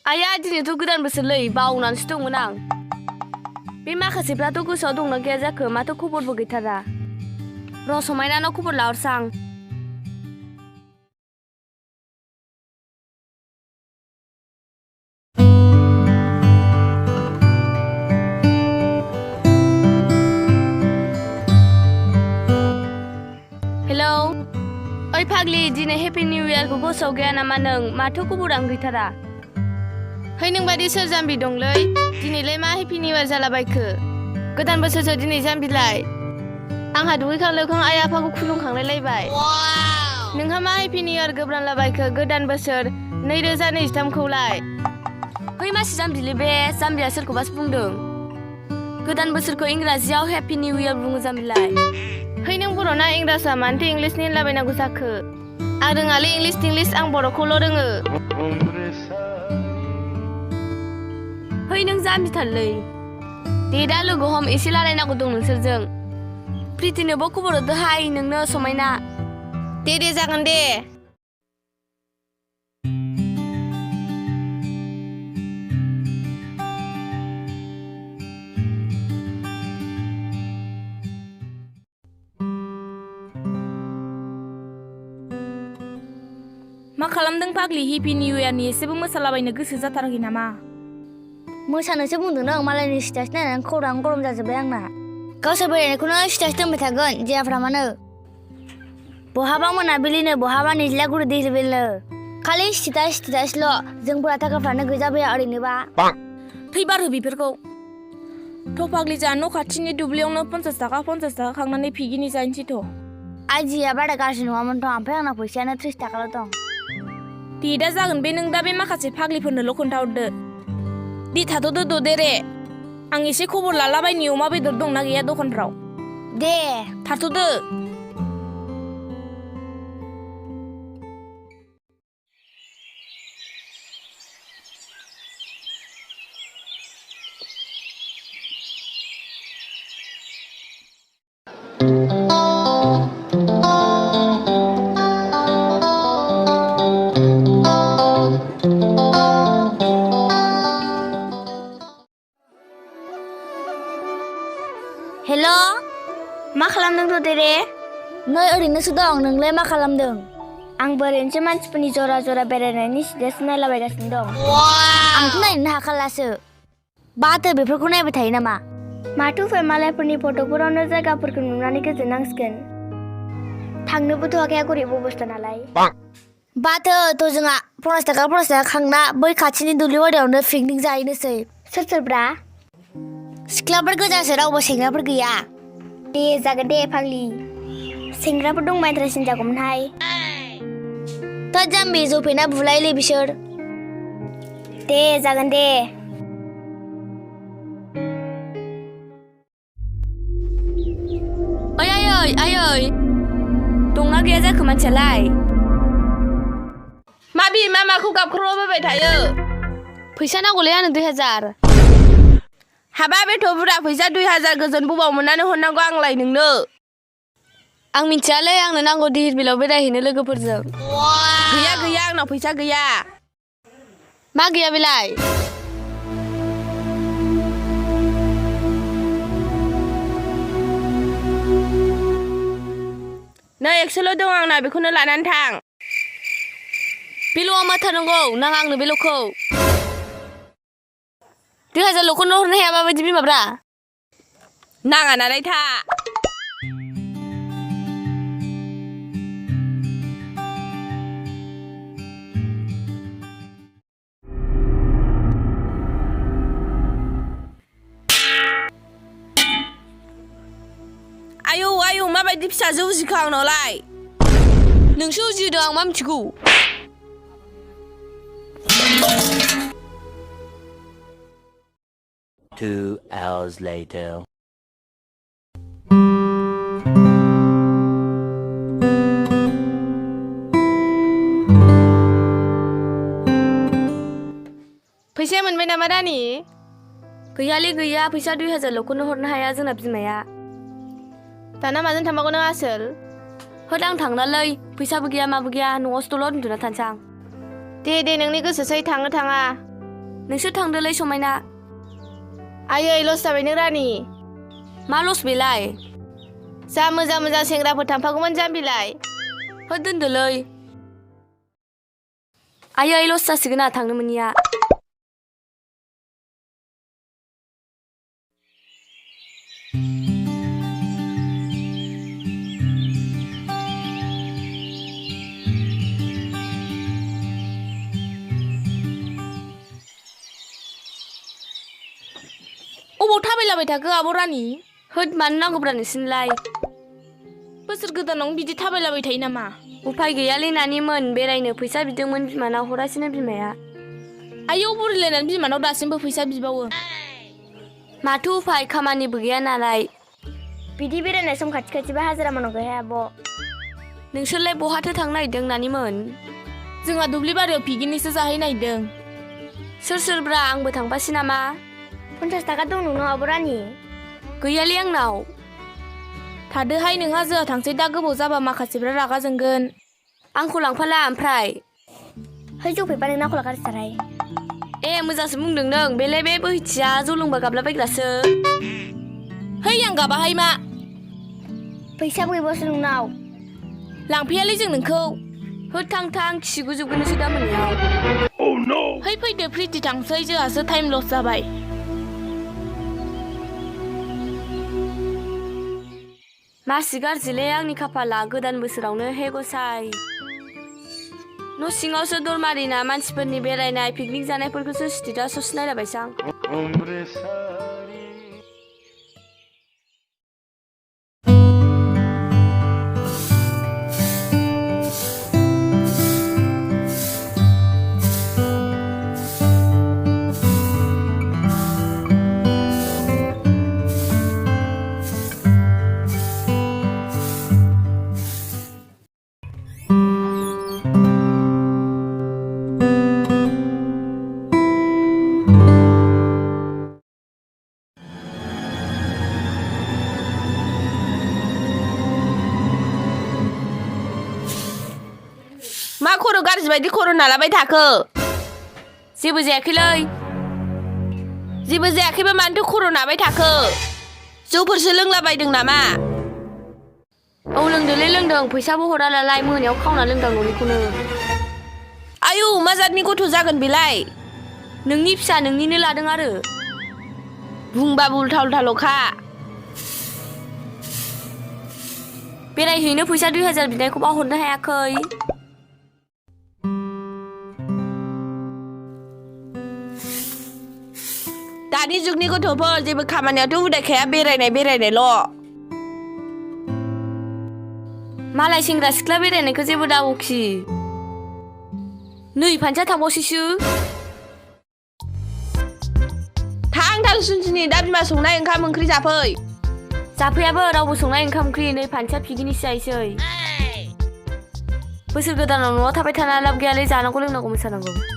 आया दिनैथ' गोदान बोसोरलै बावनानैसो दंमोन आं। बे माखासेफ्राथ' गोसोआव दंना गैया जाखो माथो खबरबो गैथारा। र' समायनानाव खबर लाहरसां। हेलौ ओइ फाग्लि दिनै हेपि निउ इयारखौ गोसोआव गैया नामा नों? माथो खबरानो गैथारा। है नोंबादि सोर जाम्बि दंलै? दिनैलाय मा हेपि निउ इयार जालाबायखो? गोदान बोसोरसो दिनै जाम्बिलाय। आंहा दुगैखां लोबखां आइ आफाखौ खुलुमखांलायलायबाय। नोंहा मा हेपि निउ इयार गोब्रामलाबायखो गोदान बोसोर 2023खौलाय? है मासि जाम्बिलै बे जाम्बिया सोरखौबासो बुंदों। गोदान बोसोरखौ इंराजियाव हेपि निउ इयार बुङो जाम्बिलाय। है नों बर'ना इंराजआ मानोथो इंलिसनि होनलाबायनांगौ जाखो? आं रोङालै इंलिस आं बर'खौल' रोङो। है नों जाम्बिथारलै। दे दा लोगो हम एसे रायलायनांगौ दं नोंसोरजों। प्रितिनोबो खबर हरदोहाय नोंनो समायना। दे जागोन दे। मा खालामदों फाग्लि? हेपि निउ इयारनि एसेबो मोसालाबायनो गोसो जाथाराखै नामा? मोसानोसो बुंदों नों मालायनि स्टेटास नायनानै खौरां गरम जाजोब्बाय आंना। गावसोर बेरायनायखौनो स्टेटास दोनबाय थागोन जायाफ्रा मानो। बहाबा मोनाबिलिनो बहाबा निज्ला गुरि दैलनो खालि स्टेटासल' जोंफोरा थाखाफ्रानो गैजाबोया ओरैनोबा। थैबार हो बेफोरखौ। थ' फाग्लि जोंहा न' खाथिनि दुब्लियावनो 50 थाखा खांनानै पिकनिक जाहैनोसैथ'। आइजिया बारा गाज्रि नङामोनथ' ओमफ्राय आंना फैसायानो 30 थाखाल' दं। दे दा जागोन बे नों दा बे माखासे फाग्लिफोरनोल' खोन्थाहरदो। दे थाथ'दो ददेरे। आं एसे खबर लालाबायनि अमा बेदर दंना गैया दखानफ्राव। दे थाथ'दो। हेल' मा खालामदों ददेरे? नै ओरैनोसो दं। नोंलाय मा खालामदों? आंबो ओरैनोसो मानसिफोरनि जरा जरा बेरायनायनि स्टेटास नायलाबायगासिनो दं। आंथ' नायनोनो हाखालासो। बाथो बेफोरखौ नायबाय थायो नामा? माथो उफाय मालायफोरनि फट'फोरावनो जायगाफोरखौ नुनानै गोजोननांसिगोन। थांनोबोथ' हाखाया गरिब अबस्था नालाय। बाथो थ' जोंहा 50 थाखा खांना बै खाथिनि दुब्लिबारियावनो पिकनिक जाहैनोसै। सोरब्रा? सिख्लाफोर गोजासो रावबो सेंग्राफोर गैया। दे जागोन दे फाग्लि। सेंग्राफोर दंबा इन्टारेस्टिं जागौमोनहाय। थ' जाम्बि जफेना बुलायलै बिसोर। दे जागोन दे। ओइ आयै दंना गैया जाखो मानसियालाय? माखौ गाबख्रावलाबायबाय थायो? फैसा नांगौलै आंनो 2000। हाबा बेथ' बुरजा फैसा 2000 गोजोन बबाव मोननानै हरनांगौ आंलाय नोंनो? आं मिथियालै आंनो नांगौ धिरबिलाव बेरायहैनो लोगोफोरजों। गैया आंनाव फैसा गैया। मा गैया बेलाय? नै 100ल' दं आंना बेखौनो लानानै थां। बेल'आ माथारनांगौ नाङा आंनो बेल'खौ। 2000ल'खौनो हरनो हाया माबायदि बिमाब्रा? नाङा नालाय था। आयौ माबायदि फिसाजो उजिखो आंनावलाय? नोंसो उजिहोदों आं मा मिथिगौ। Two hours later. फैसाया मोनबाय नामा रानि? गैयालै गैया फैसा 2000ल'खौनो हरनो हाया जोंना बिमाया। दाना माजों थांबावगौ नों आसोल? होद आं थांलालै फैसाबो गैया माबो गैया न'आवसो दलद उन्दुना थानोसै आं। दे नोंनि गोसोसै थाङो थाङा। नोंसोर थांदोलै समायना। आयै लस जाबाय नों रानि। मा लस बेलाय? जा मोजां मोजां सेंग्राफोर थांफागौमोन जाम्बिलाय। हो दोनदोलै। आयै लस जासिगोन ना थांनो मोनिया। अबाव थाबायलाबाय थाखो आब' रानि? होद मानो नांगौब्रा नोंसिनलाय? बोसोर गोदानावनो बिदि थाबायलाबाय थायो नामा? उफाय गैयालै नानिमोन बेरायनो फैसा बिदोंमोन बिमानाव हरासिनो बिमाया। आयौ बुरिलायनानै बिमानाव दासिमबो फैसा बिबावो। माथो उफाय खामानिबो गैया नालाय। बिदि बेरायनाय सम खाथि खाथिबा हाजिरा मावनांगौहाय आब'। नोंसोरलाय बहाथो थांनो नागिरदों नानिमोन? जोंहा दुब्लि बारियाव पिकनिकसो जाहैनो नागिरदों। सोर सोरब्रा आंबो थांफासै नामा? 50 थाखा दं नोंनाव आब' रानि? गैयालै आंनाव। थादोहाय नोंहा जोंहा थांसै दा गोबाव जाबा माखासेफ्रा रागा जोंगोन। आंखौ लांफाला ओमफ्राय। है जौ फेबा नोंना खला गाज्रिथारहाय। ए मोजांसो बुंदों नों बेलाय बे बोहैथिया जौ लोंबा गाबलाबायग्रासो। है आं गाबाहाय मा? फैसा गैबावसो नोंनाव। लांफैयालै जों नोंखौ। होद थां थां खिगुजोबगोनसो दा मोनायाव। है फैदो प्रिति थांसै जोंहासो टाइम लस जाबाय। मासि गाज्रिलै आंनि खाफाला गोदान बोसोरावनो हे गसाय। न' सिङावसो दरमारिना मानसिफोरनि बेरायनाय पिकनिक जानायफोरखौसो स्टेटासआवसो नायलाबायसां। मा खर' गाज्रि बायदि खर' नालाबाय थाखो? जेबो जायाखैलै। जेबो जायाखैबा मानोथो खर' नाबाय थाखो? जौफोरसो लोंलाबायदों नामा? औ लोंदोंलै लोंदों फैसाबो हरा नालाय मोनायाव खावना लोंदां न'निखौनो। आयौ मा जातनि गथ' जागोन बेलाय? नोंनि फिसा नोंनिनो लादों आरो। बुंबाबो उल्था उल्थाल'खा। बेरायहैनो फैसा 2000 बिनायखौबा हरनो हायाखै। दानि जुगनि गथ'फोर जेबो खामानियाथ' उदायखाया बेरायनायल'। मालाय सेंग्रा सिख्ला बेरायनायखौ जेबो दाबुखि। नै फानसा थांबावसैसो। थां सुनसिनि दा बिमा संनाय ओंखाम ओंख्रि जाफै। जाफैयाबो रावबो संनाय ओंखाम ओंख्रि नै फानसा पिकनिक जाहैसै। बोसोर गोदानाव न'आव थाबाय थाना लाब गैयालै जानांगौ लोंनांगौ मोसानांगौ।